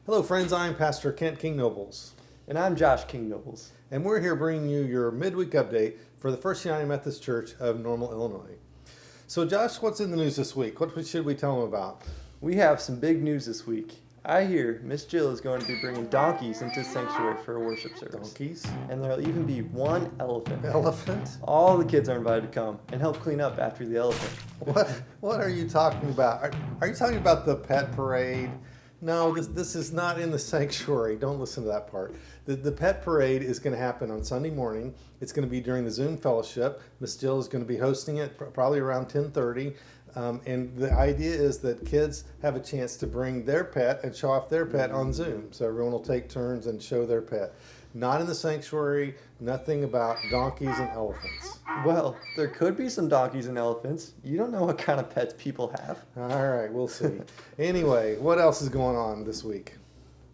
Hello, friends. I'm Pastor Kent King Nobles, And I'm Josh King Nobles. and we're here bringing you your midweek update for the First United Methodist Church of Normal, Illinois. So, Josh, what's in the news this week? What should we tell them about? We have some big news this week. I hear Miss Jill is going to be bringing donkeys into the sanctuary for a worship service. Donkeys? And there'll even be one elephant. Elephant? All the kids are invited to come and help clean up after the elephant. What are you talking about? Are you talking about the pet parade? No, this is not in the sanctuary. Don't listen to that part. The pet parade is going to happen on Sunday morning. It's going to be during the Zoom fellowship. Miss Jill is going to be hosting it probably around 10:30. And the idea is that kids have a chance to bring their pet and show off their pet on Zoom. So everyone will take turns and show their pet. Not in the sanctuary, nothing about donkeys and elephants. Well, there could be some donkeys and elephants. You don't know what kind of pets people have. All right, we'll see. Anyway, what else is going on this week?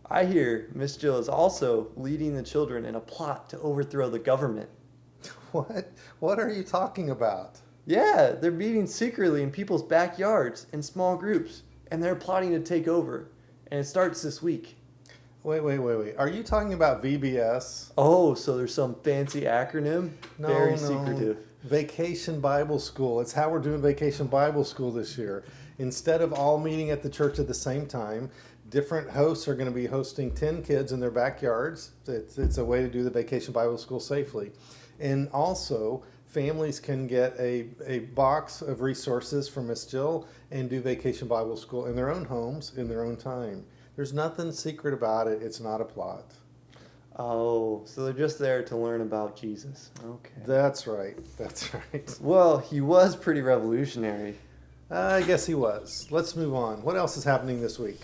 I hear Miss Jill is also leading the children in a plot to overthrow the government. What? What are you talking about? Yeah, they're meeting secretly in people's backyards in small groups, and they're plotting to take over. And it starts this week. Wait. Are you talking about VBS? Oh, so there's some fancy acronym? Very secretive. Vacation Bible School. It's how we're doing Vacation Bible School this year. Instead of all meeting at the church at the same time, different hosts are going to be hosting 10 kids in their backyards. It's a way to do the Vacation Bible School safely. And also, families can get a box of resources from Miss Jill and do Vacation Bible School in their own homes, in their own time. There's nothing secret about it. It's not a plot. Oh, so they're just there to learn about Jesus. Okay. That's right. Well, he was pretty revolutionary. I guess he was. Let's move on. What else is happening this week?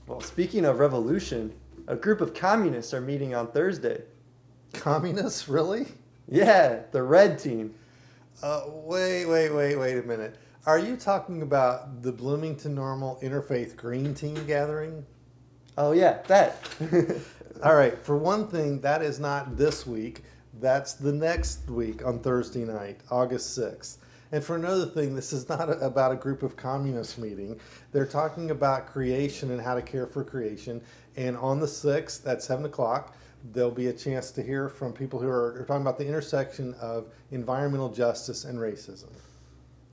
Well, speaking of revolution, a group of communists are meeting on Thursday. Communists, really? Yeah, the red team. Wait a minute. Are you talking about the Bloomington Normal Interfaith Green Team gathering? Oh yeah, that. All right, for one thing, that is not this week. That's the next week on Thursday night, August 6th. And for another thing, this is not about a group of communists meeting. They're talking about creation and how to care for creation. And on the 6th at 7 o'clock, there'll be a chance to hear from people who are talking about the intersection of environmental justice and racism.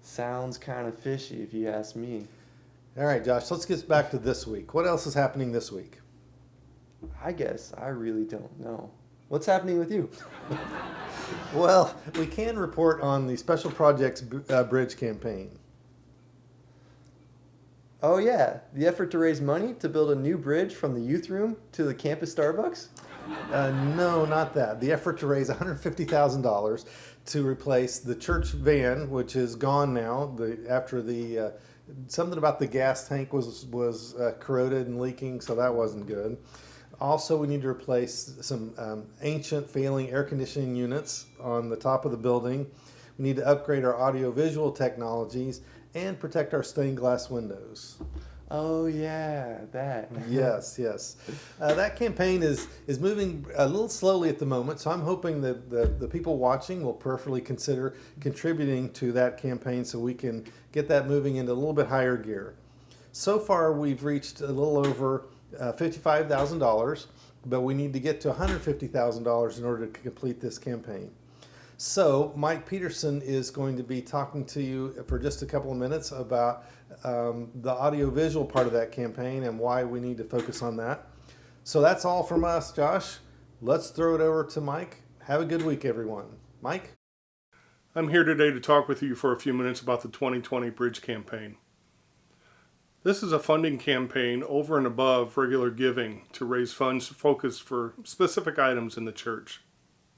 Sounds kind of fishy if you ask me. All right, Josh, let's get back to this week. What else is happening this week? I guess I really don't know. What's happening with you? Well, we can report on the Special Projects Bridge campaign. Oh yeah, the effort to raise money to build a new bridge from the youth room to the campus Starbucks? No, not that. The effort to raise $150,000 to replace the church van, which is gone now. After something about the gas tank was corroded and leaking, so that wasn't good. Also, we need to replace some ancient failing air conditioning units on the top of the building. We need to upgrade our audio-visual technologies and protect our stained glass windows. Oh yeah, that. Yes. That campaign is moving a little slowly at the moment, so I'm hoping that the people watching will prayerfully consider contributing to that campaign so we can get that moving into a little bit higher gear. So far, we've reached a little over $55,000, but we need to get to $150,000 in order to complete this campaign. So Mike Peterson is going to be talking to you for just a couple of minutes about the audio-visual part of that campaign and why we need to focus on that. So that's all from us, Josh. Let's throw it over to Mike. Have a good week, everyone. Mike? I'm here today to talk with you for a few minutes about the 2020 Bridge campaign. This is a funding campaign over and above regular giving to raise funds focused for specific items in the church.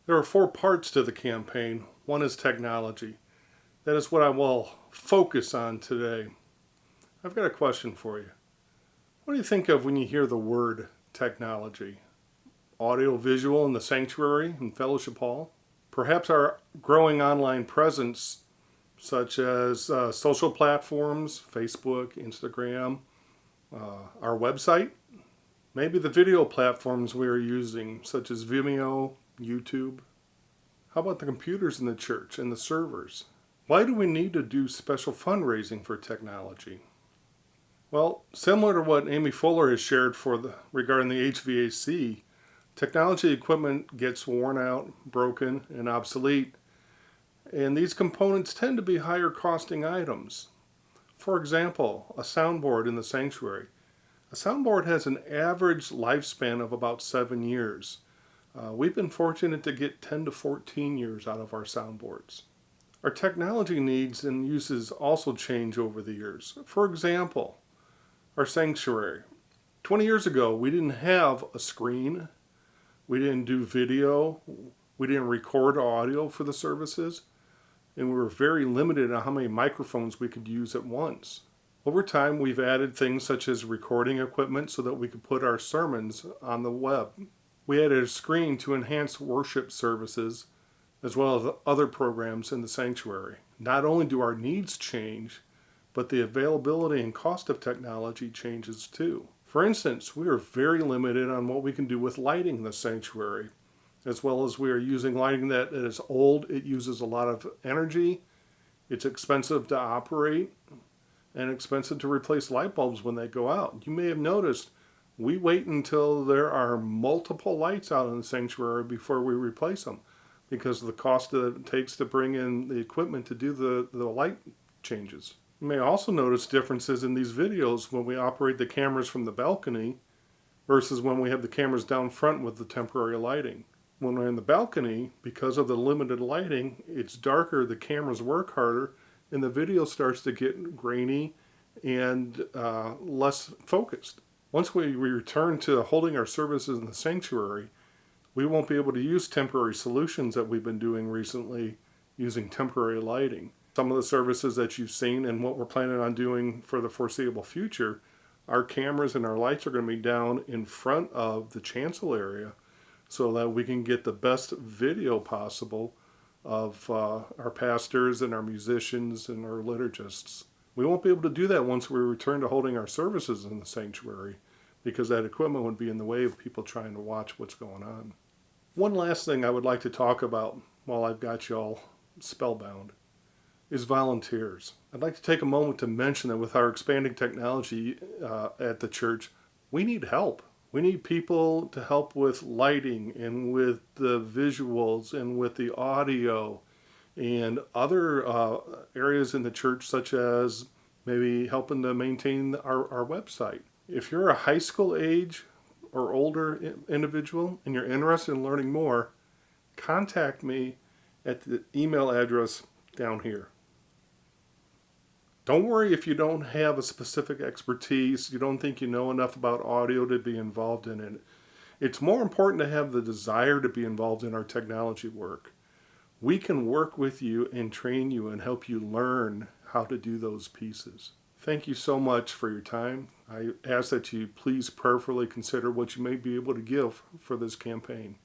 There are 4 parts to the campaign. One is technology. That is what I will focus on today. I've got a question for you. What do you think of when you hear the word technology? Audio visual in the sanctuary and fellowship hall? Perhaps our growing online presence such as social platforms, Facebook, Instagram, our website, maybe the video platforms we are using, such as Vimeo, YouTube. How about the computers in the church and the servers? Why do we need to do special fundraising for technology? Well, similar to what Amy Fuller has shared regarding the HVAC, technology equipment gets worn out, broken, and obsolete, and these components tend to be higher costing items. For example, a soundboard in the sanctuary. A soundboard has an average lifespan of about 7 years. We've been fortunate to get 10 to 14 years out of our soundboards. Our technology needs and uses also change over the years. For example, our sanctuary. 20 years ago, we didn't have a screen. We didn't do video. We didn't record audio for the services. And we were very limited on how many microphones we could use at once. Over time, we've added things such as recording equipment so that we could put our sermons on the web. We added a screen to enhance worship services as well as other programs in the sanctuary. Not only do our needs change, but the availability and cost of technology changes too. For instance, we are very limited on what we can do with lighting in the sanctuary, as well as we are using lighting that is old, it uses a lot of energy, it's expensive to operate, and expensive to replace light bulbs when they go out. You may have noticed we wait until there are multiple lights out in the sanctuary before we replace them because of the cost that it takes to bring in the equipment to do the light changes. You may also notice differences in these videos when we operate the cameras from the balcony versus when we have the cameras down front with the temporary lighting. When we're in the balcony, because of the limited lighting, it's darker, the cameras work harder, and the video starts to get grainy and less focused. Once we return to holding our services in the sanctuary, we won't be able to use temporary solutions that we've been doing recently using temporary lighting. Some of the services that you've seen and what we're planning on doing for the foreseeable future, our cameras and our lights are going to be down in front of the chancel area so that we can get the best video possible of our pastors and our musicians and our liturgists. We won't be able to do that once we return to holding our services in the sanctuary because that equipment would be in the way of people trying to watch what's going on. One last thing I would like to talk about while I've got you all spellbound is volunteers. I'd like to take a moment to mention that with our expanding technology at the church, we need help. We need people to help with lighting and with the visuals and with the audio and other areas in the church, such as maybe helping to maintain our website. If you're a high school age or older individual and you're interested in learning more, contact me at the email address down here. Don't worry if you don't have a specific expertise, you don't think you know enough about audio to be involved in it. It's more important to have the desire to be involved in our technology work. We can work with you and train you and help you learn how to do those pieces. Thank you so much for your time. I ask that you please prayerfully consider what you may be able to give for this campaign.